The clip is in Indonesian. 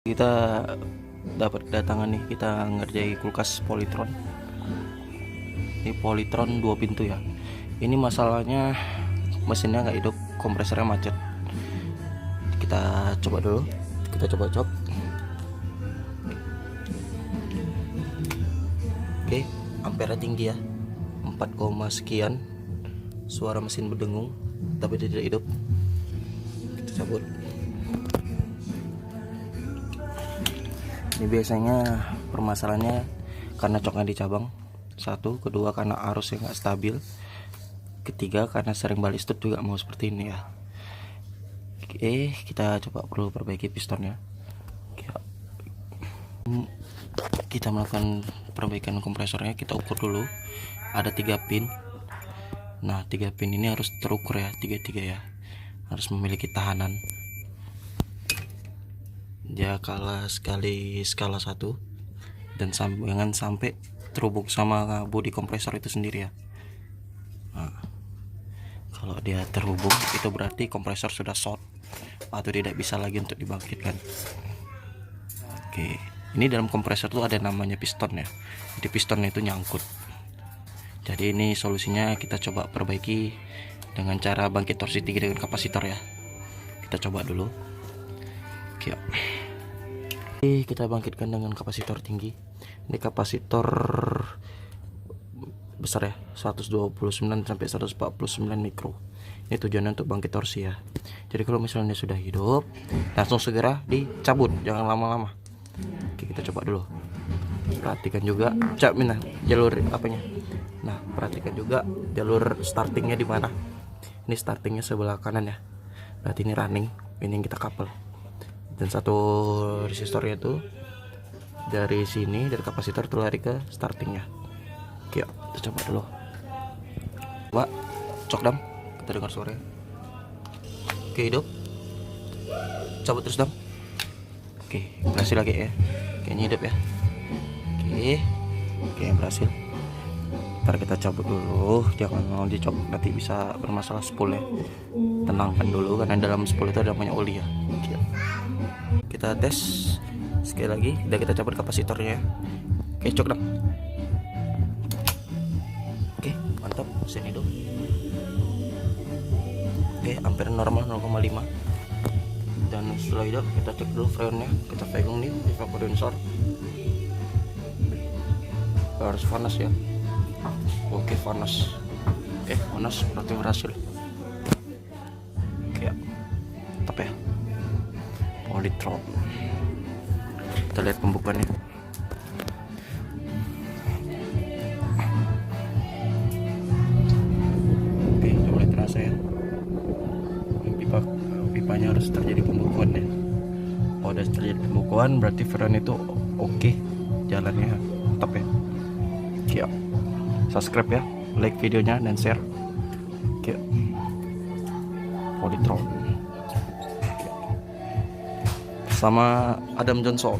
Kita dapat kedatangan nih, kita ngerjai kulkas Polytron. Ini Polytron 2 pintu ya. Ini masalahnya mesinnya nggak hidup, kompresornya macet. Kita coba dulu, kita coba cok. Oke, ampere tinggi ya, 4, sekian. Suara mesin berdengung tapi tidak hidup. Kita cabut. Ini biasanya permasalahannya karena coknya di cabang. 1, kedua karena arus yang nggak stabil. Ketiga karena sering balik stud juga mau seperti ini ya. Oke, kita coba perlu perbaiki pistonnya. Kita melakukan perbaikan kompresornya. Kita ukur dulu. Ada 3 pin. Nah, 3 pin ini harus terukur ya, 3 ya. Harus memiliki tahanan. Dia kalah sekali skala 1 dan jangan sampai terhubung sama bodi kompresor itu sendiri ya. Nah, kalau dia terhubung itu berarti kompresor sudah short atau tidak bisa lagi untuk dibangkitkan. Oke, ini dalam kompresor tuh ada namanya piston ya. Jadi pistonnya itu nyangkut. Jadi ini solusinya kita coba perbaiki dengan cara bangkit torsi tinggi dengan kapasitor ya. Kita coba dulu. Oke. Kita bangkitkan dengan kapasitor tinggi. Ini kapasitor besar ya, 129 sampai 149 mikro. Ini tujuannya untuk bangkit torsi ya. Jadi kalau misalnya sudah hidup, langsung segera dicabut, jangan lama-lama. Oke, kita coba dulu. Perhatikan juga jalur apanya. Nah, perhatikan juga jalur startingnya di mana. Ini startingnya sebelah kanan ya. Berarti ini running, ini yang kita couple. Dan satu resistornya itu dari sini, dari kapasitor itu lari ke startingnya. Oke, kita coba dulu. Coba cok dam, kita dengar suaranya. Oke, hidup. Cabut terus dam. Oke, berhasil lagi ya. Kayaknya hidup ya. Oke, berhasil. Ntar kita cabut dulu, jangan mau dicok, nanti bisa bermasalah spoolnya. Tenangkan dulu karena dalam spool itu ada banyak oli ya. Oke. Kita tes sekali lagi, udah kita cabut kapasitornya. Oke, cok dong. Oke, mantap, mesin hidup. Oke, ampere normal 0,5. Dan setelah itu kita cek dulu freonnya, kita pegang nih di vapor harus panas ya. Oke, panas. Panas berarti berhasil. Oke, mantap ya. Polytron. Kita lihat pembukaannya. Oke, mulai terasa ya. Pipanya harus terjadi pembukuan ya. Kalau udah terjadi pembukuan berarti freon itu oke, jalannya mantap ya. Oke, subscribe ya, like videonya dan share. Oke, Polytron sama Adam Johnson.